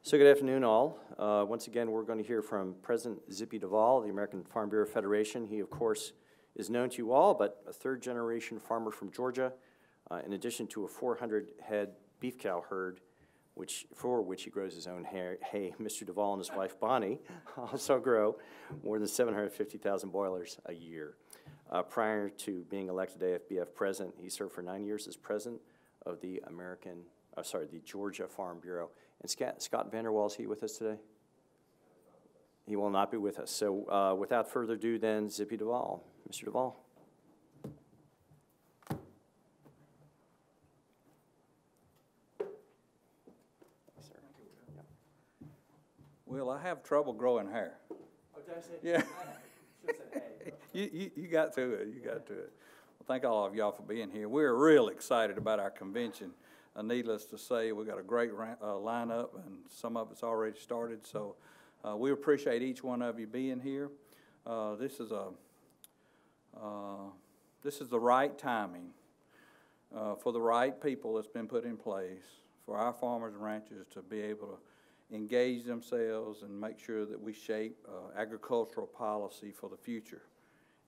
So good afternoon, all. Once again, we're going to hear from President Zippy Duvall of the American Farm Bureau Federation. He, of course, is known to you all, but a third-generation farmer from Georgia, in addition to a 400-head beef cow herd, for which he grows his own hay. Mr. Duvall and his wife, Bonnie, also grow more than 750,000 boilers a year. Prior to being elected AFBF president, he served for 9 years as president of the the Georgia Farm Bureau. And Scott Vanderwall, is he with us today? He will not be with us. So without further ado, then, Zippy Duvall. Mr. Duvall. Well, I have trouble growing hair. Oh, did I say? Yeah. I should have said hey. You got to it. You got to it. Well, thank all of y'all for being here. We're real excited about our convention. Needless to say, we've got a great lineup, and some of it's already started. So we appreciate each one of you being here. This is the right timing for the right people that's been put in place for our farmers and ranchers to be able to engage themselves and make sure that we shape agricultural policy for the future.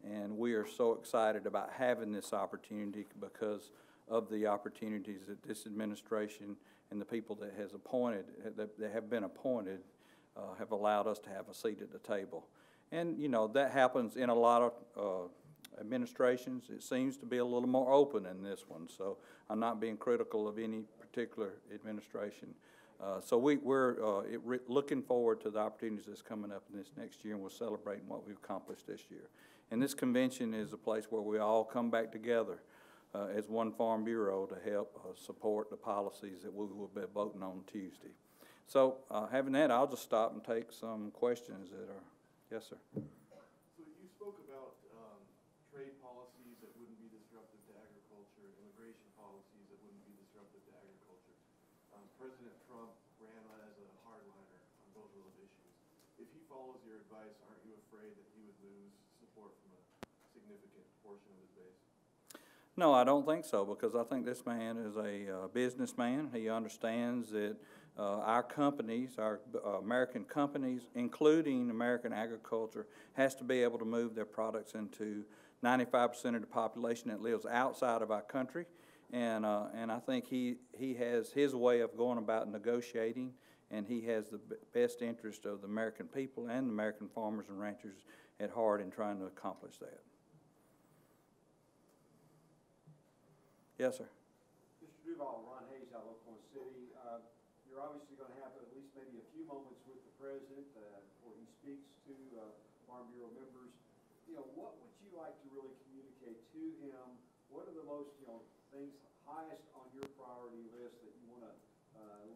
And we are so excited about having this opportunity because of the opportunities that this administration and the people that have been appointed have allowed us to have a seat at the table. And you know, that happens in a lot of administrations. It seems to be a little more open in this one, so I'm not being critical of any particular administration. So we're looking forward to the opportunities that's coming up in this next year, and we're celebrating what we've accomplished this year. And this convention is a place where we all come back together as one Farm Bureau to help support the policies that we will be voting on Tuesday. So having that, I'll just stop and take some questions that are, yes, sir. So you spoke about trade policies that wouldn't be disruptive to agriculture, immigration policies that wouldn't be disruptive to agriculture. President Trump ran as a hardliner on both of those issues. If he follows your advice, aren't you afraid that he would lose support from a significant portion of his base? No, I don't think so, because I think this man is a businessman. He understands that our companies, our American companies, including American agriculture, has to be able to move their products into 95% of the population that lives outside of our country. And I think he has his way of going about negotiating, and he has the best interest of the American people and the American farmers and ranchers at heart in trying to accomplish that. Yes, sir. Mr. Duvall, Ron Hayes out of Oklahoma City. You're obviously going to have at least maybe a few moments with the president where he speaks to Farm Bureau members. You know, what would you like to really communicate to him? What are the most, things highest on your priority list that you want to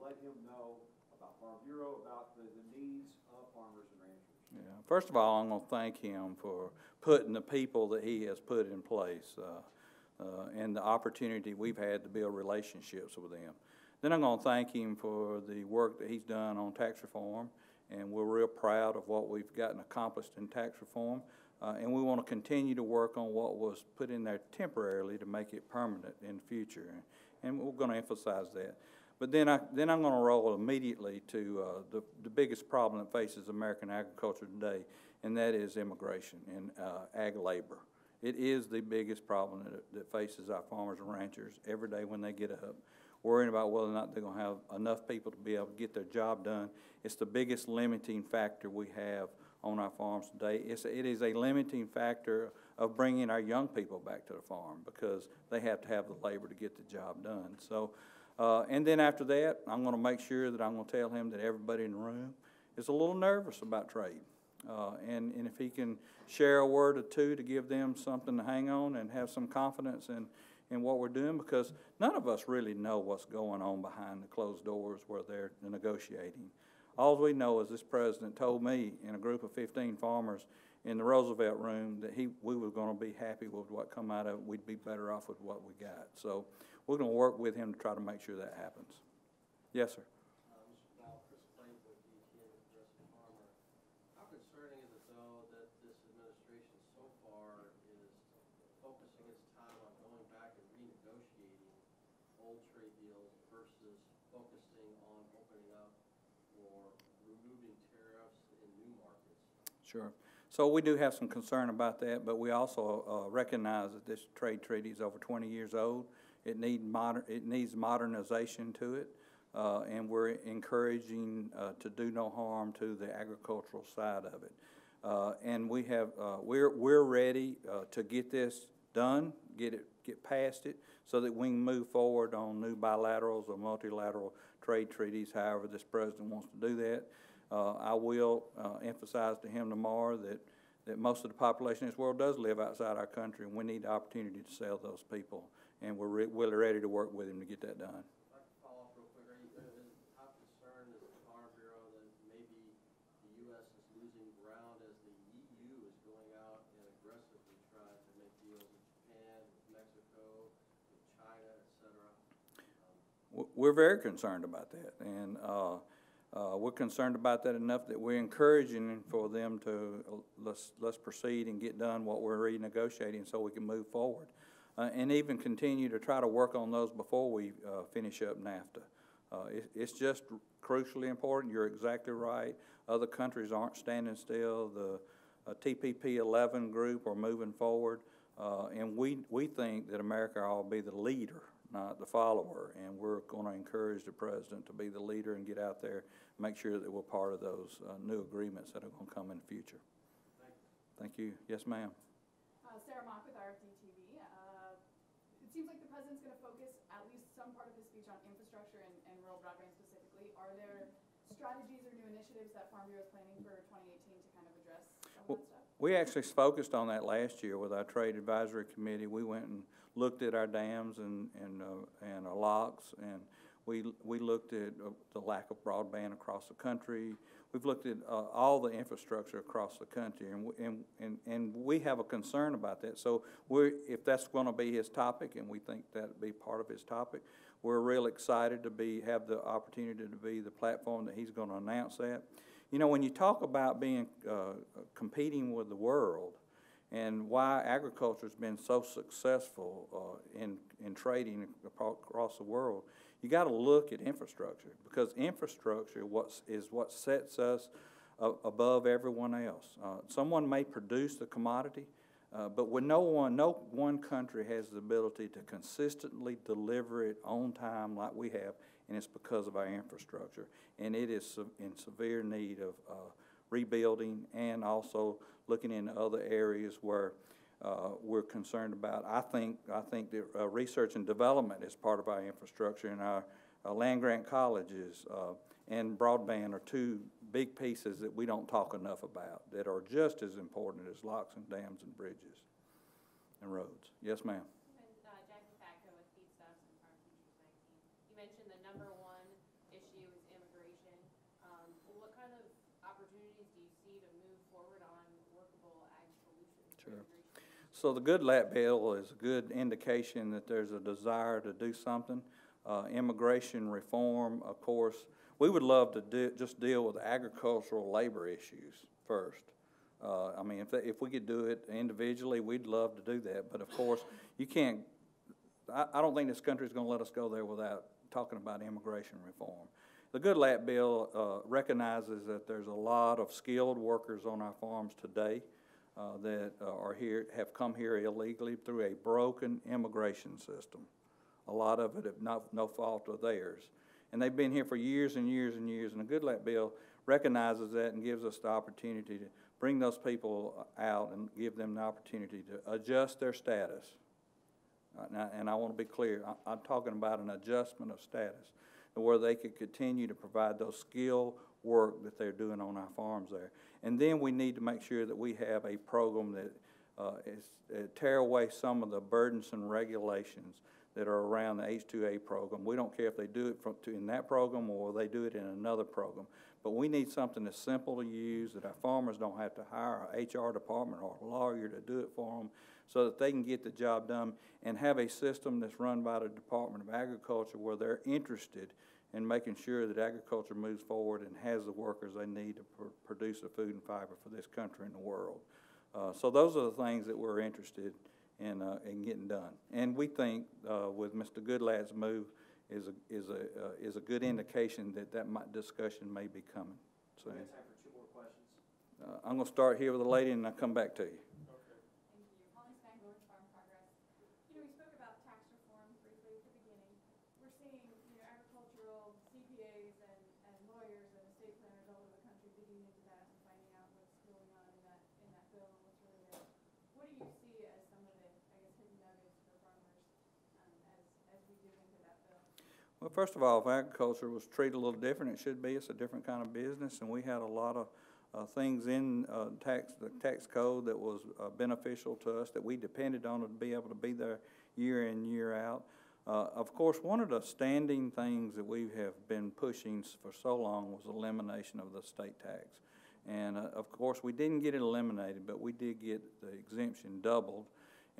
let him know about Farm Bureau, about the needs of farmers and ranchers? Yeah. First of all, I'm going to thank him for putting the people that he has put in place. And the opportunity we've had to build relationships with them. Then I'm going to thank him for the work that he's done on tax reform, and we're real proud of what we've gotten accomplished in tax reform, and we want to continue to work on what was put in there temporarily to make it permanent in the future, and we're going to emphasize that. But then I'm going to roll immediately to the biggest problem that faces American agriculture today, and that is immigration and ag labor. It is the biggest problem that faces our farmers and ranchers every day when they get up, worrying about whether or not they're going to have enough people to be able to get their job done. It's the biggest limiting factor we have on our farms today. It is a limiting factor of bringing our young people back to the farm because they have to have the labor to get the job done. So, and then after that, I'm going to make sure that I'm going to tell him that everybody in the room is a little nervous about trade. And if he can share a word or two to give them something to hang on and have some confidence in what we're doing, because none of us really know what's going on behind the closed doors where they're negotiating. All we know is this president told me in a group of 15 farmers in the Roosevelt room that we were going to be happy with what come out of it. We'd be better off with what we got. So we're going to work with him to try to make sure that happens. Yes, sir. Concerning is it though that this administration so far is focusing its time on going back and renegotiating old trade deals versus focusing on opening up for Sure. So we do have some concern about that, but we also recognize that this trade treaty is over 20 years old. It needs modernization to it, and we're encouraging to do no harm to the agricultural side of it. And we're ready to get this done, get past it, so that we can move forward on new bilaterals or multilateral trade treaties, however this president wants to do that. I will emphasize to him tomorrow that most of the population in this world does live outside our country, and we need the opportunity to sell those people, and we're really ready to work with him to get that done. If I could follow up real quick, how concerned is the Farm Bureau that maybe the U.S. is losing ground as the EU is going out and aggressively trying to make deals with Japan, with Mexico, with China, et cetera? We're very concerned about that, and we're concerned about that enough that we're encouraging for them to let's proceed and get done what we're renegotiating so we can move forward, and even continue to try to work on those before we finish up NAFTA. It's just crucially important. You're exactly right. Other countries aren't standing still. The TPP-11 group are moving forward, and we think that America ought to be the leader, not the follower, and we're going to encourage the president to be the leader and get out there, make sure that we're part of those new agreements that are going to come in the future. Thank you. Yes, ma'am. Sarah Mock with RFD TV. It seems like the president's going to focus at least some part of his speech on infrastructure and rural broadband specifically. Are there strategies or new initiatives that Farm Bureau is planning for 2018 to kind of address some of that stuff? We actually focused on that last year with our Trade Advisory Committee. We went and looked at our dams and our locks, and we looked at the lack of broadband across the country. We've looked at all the infrastructure across the country, and we have a concern about that. So if that's going to be his topic, and we think that would be part of his topic, we're real excited to have the opportunity to be the platform that he's going to announce that. You know, when you talk about being competing with the world, and why agriculture has been so successful in trading across the world, you got to look at infrastructure, because infrastructure is what sets us above everyone else. Someone may produce the commodity, but when no one country has the ability to consistently deliver it on time like we have, and it's because of our infrastructure, and it is in severe need of rebuilding, and also looking in other areas where we're concerned about. I think that research and development is part of our infrastructure, and our land-grant colleges and broadband are two big pieces that we don't talk enough about that are just as important as locks and dams and bridges and roads. Yes, ma'am. Jackie Fatco with Feedstuffs and Farm Futures Magazine. You mentioned the #1 issue is immigration. What kind of opportunities do you see to move forward on workable ag solutions for immigration? So the Goodlatte bill is a good indication that there's a desire to do something. Immigration reform, of course, we would love to just deal with agricultural labor issues first. I mean, if we could do it individually, we'd love to do that. But of course, you can't. I don't think this country is going to let us go there without talking about immigration reform. The Goodlatte bill recognizes that there's a lot of skilled workers on our farms today that are here, have come here illegally through a broken immigration system. A lot of it have no fault of theirs. And they've been here for years and years and years, and the Goodlatte bill recognizes that and gives us the opportunity to bring those people out and give them the opportunity to adjust their status. And I want to be clear, I'm talking about an adjustment of status where they could continue to provide those skill work that they're doing on our farms there. And then we need to make sure that we have a program that tear away some of the burdensome regulations that are around the H-2A program. We don't care if they do it in that program or they do it in another program. But we need something that's simple to use, that our farmers don't have to hire an HR department or a lawyer to do it for them, so that they can get the job done and have a system that's run by the Department of Agriculture where they're interested in making sure that agriculture moves forward and has the workers they need to produce the food and fiber for this country and the world. So those are the things that we're interested in getting done. And we think with Mr. Goodlatte's move is a good indication that discussion may be coming soon. We have time for 2 more questions. I'm gonna start here with the lady and I'll come back to you. Okay. Thank you. Holly Spangler with Farm Progress. You know, we spoke about tax reform briefly at the beginning. We're seeing, you know, agricultural CPAs and lawyers and estate planners all over the country digging into that and finding out what's going on in that bill and what's really there. What do you see as some of the, I guess, hidden nuggets for farmers as we dig into that bill? Well, first of all, if agriculture was treated a little different, it should be. It's a different kind of business, and we had a lot of things in the tax code that was beneficial to us, that we depended on to be able to be there year in, year out. Of course, one of the standing things that we have been pushing for so long was elimination of the state tax. And of course, we didn't get it eliminated, but we did get the exemption doubled.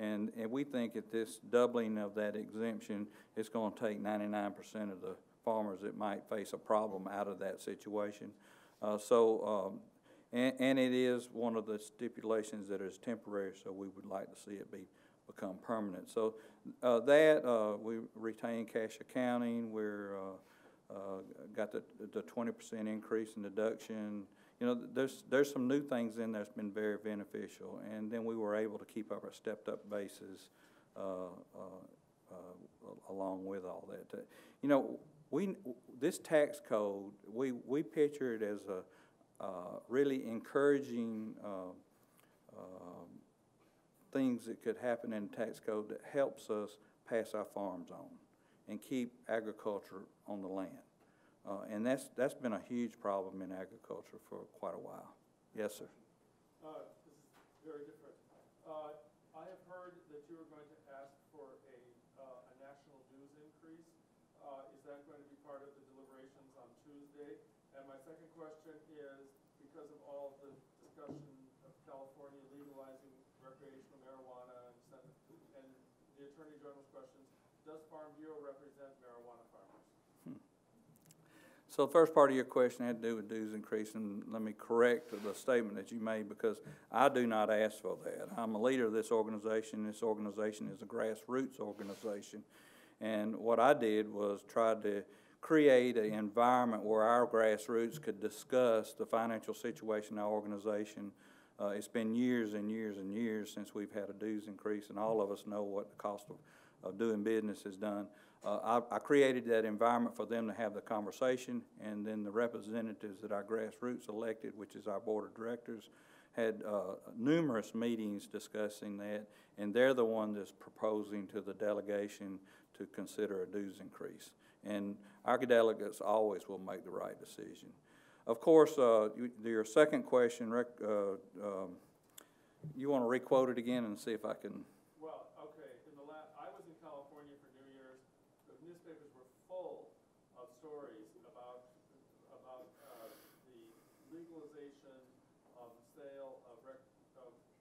And we think that this doubling of that exemption is going to take 99% of the farmers that might face a problem out of that situation. And it is one of the stipulations that is temporary, so we would like to see it become permanent. So we retain cash accounting. We're got the 20% increase in deduction. You know, there's some new things in there that's been very beneficial, and then we were able to keep up our stepped-up basis along with all that. You know, this tax code, we picture it as a really encouraging things that could happen in the tax code that helps us pass our farms on and keep agriculture on the land. And that's been a huge problem in agriculture for quite a while. Yes, sir. This is very different. I have heard that you are going to ask for a national dues increase. Is that going to be part of the deliberations on Tuesday? And my second question is, because of all the discussion of California legalizing recreational marijuana and the Attorney General's questions, does Farm Bureau represent marijuana farmers? So the first part of your question had to do with dues increase, and let me correct the statement that you made, because I do not ask for that. I'm a leader of this organization. This organization is a grassroots organization, and what I did was try to create an environment where our grassroots could discuss the financial situation of our organization. It's been years and years and years since we've had a dues increase, and all of us know what the cost of doing business has done. I created that environment for them to have the conversation, and then the representatives that our grassroots elected, which is our board of directors, had numerous meetings discussing that, and they're the one that's proposing to the delegation to consider a dues increase. And our delegates always will make the right decision. Of course, your second question, you want to re-quote it again and see if I can. Well, okay. I was in California for New Year's. The newspapers were full of stories about the legalization of the sale of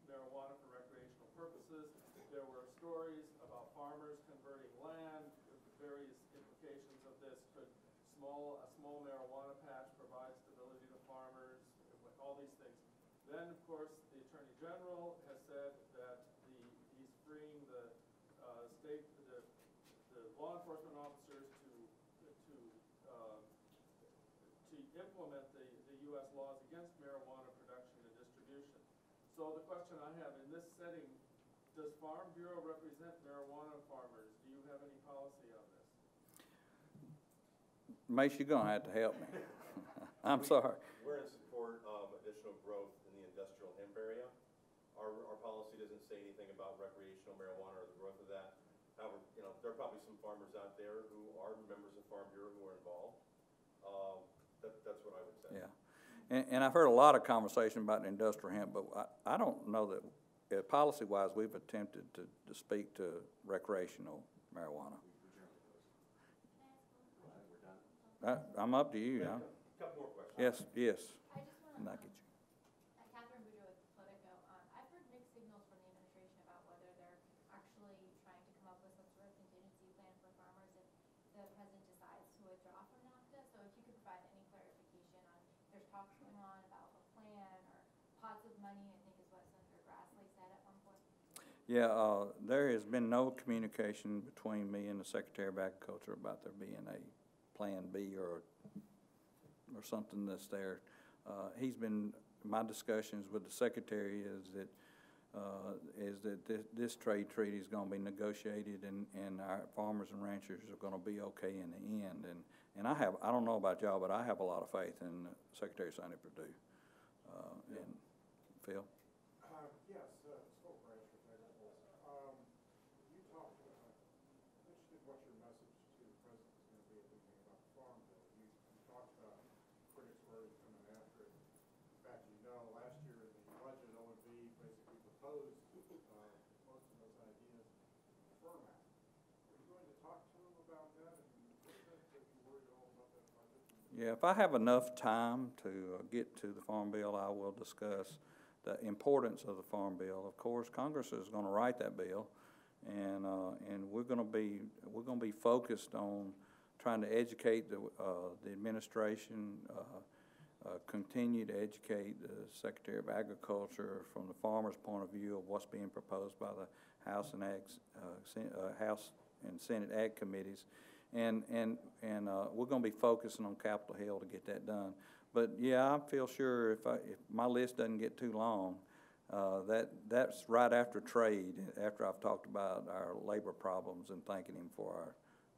marijuana for recreational purposes. There were stories about farmers converting land, with various implications of this. Could a small marijuana patch provide stability to farmers? All these things. Then, of course, the Attorney General has said that he's freeing the law enforcement officers to implement the U.S. laws against marijuana production and distribution. So the question I have in this setting, does Farm Bureau represent marijuana farmers? Do you have any policy on this? Mace, you're going to have to help me. I'm sorry. We're in support of additional growth in the industrial hemp area. Our policy doesn't say anything about recreational marijuana or the growth of that. However, you know, there are probably some farmers out there who are members of Farm Bureau who are involved. That's what I would say. Yeah, and I've heard a lot of conversation about the industrial hemp, but I don't know that policy-wise we've attempted to speak to recreational marijuana. I'm up to you. A couple more questions. Yes. I just want to, Not get you. Catherine Boudreau with Politico. I've heard mixed signals from the administration about whether they're actually trying to come up with some sort of contingency plan for farmers if the president decides to withdraw from NAFTA. So if you could provide any clarification on, there's talks going on about a plan or pots of money, I think is what Senator Grassley said at one point. Yeah, there has been no communication between me and the Secretary of Agriculture about there being a Plan B or something that's there. He's been my discussions with the secretary is that this trade treaty is gonna be negotiated, and our farmers and ranchers are gonna be okay in the end. And I don't know about y'all, but I have a lot of faith in Secretary Sonny Perdue. And Phil? Yes, spoke right for technical. You talked, interested what your message to the president is going to be at the meeting about the farm bill. You talked about critics were coming after it. In fact, you know, last year in the budget, OMB basically proposed most of those ideas in the Firm Act. Are you going to talk to him about that? And what is that that you worried at all about that budget? Yeah, if I have enough time to get to the Farm Bill, I will discuss the importance of the Farm Bill. Of course, Congress is going to write that bill, and we're going to be focused on trying to educate the administration, continue to educate the Secretary of Agriculture from the farmer's point of view of what's being proposed by the House and House and Senate Ag committees. And we're going to be focusing on Capitol Hill to get that done. But yeah, I feel sure if my list doesn't get too long, that's right after trade, after I've talked about our labor problems and thanking him for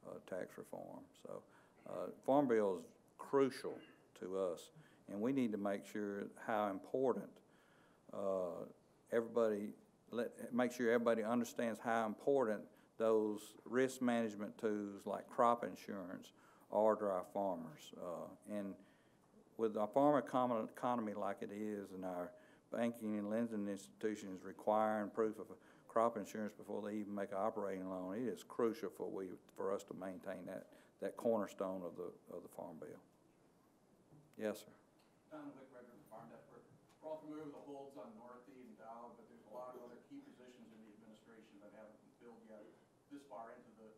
our tax reform. So Farm Bill is crucial to us, and we need to make sure how important make sure everybody understands how important those risk management tools like crop insurance are to our farmers. And with our farm economy like it is, and our banking and lending institutions requiring proof of crop insurance before they even make an operating loan, it is crucial for us to maintain that cornerstone of the Farm Bill. Yes, sir. Don Wick, Redmond Farm Network. We're all familiar with the holds on Northey and Dow, but there's a lot of other key positions in the administration that haven't been filled yet this far into the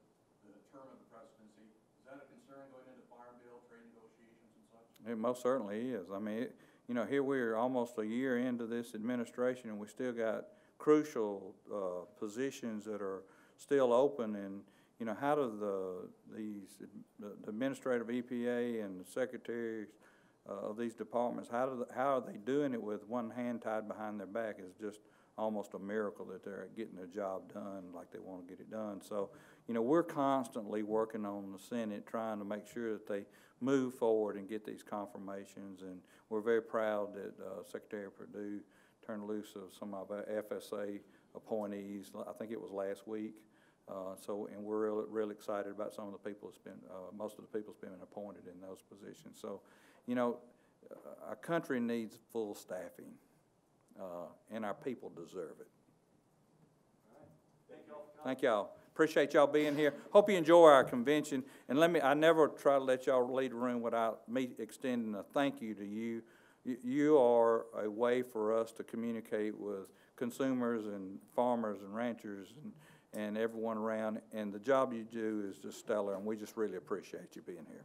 term of the presidency. Is that a concern going into Farm Bill, trade negotiations and such? It most certainly is. I mean, you know, here we're almost a year into this administration, and we still got crucial positions that are still open. And you know, how do the administrative EPA and the secretaries of these departments, how are they doing it with one hand tied behind their back? Is just almost a miracle that they're getting their job done like they want to get it done. So, you know, we're constantly working on the Senate trying to make sure that they move forward and get these confirmations, and we're very proud that Secretary Perdue turned loose of some of our FSA appointees. I think it was last week. And we're really excited about some of the people that's been, most of the people's been appointed in those positions. So, you know, our country needs full staffing, and our people deserve it. Thank y'all. Appreciate y'all being here. Hope you enjoy our convention. And I never try to let y'all leave the room without me extending a thank you to you. You are a way for us to communicate with consumers and farmers and ranchers and everyone around. And the job you do is just stellar, and we just really appreciate you being here.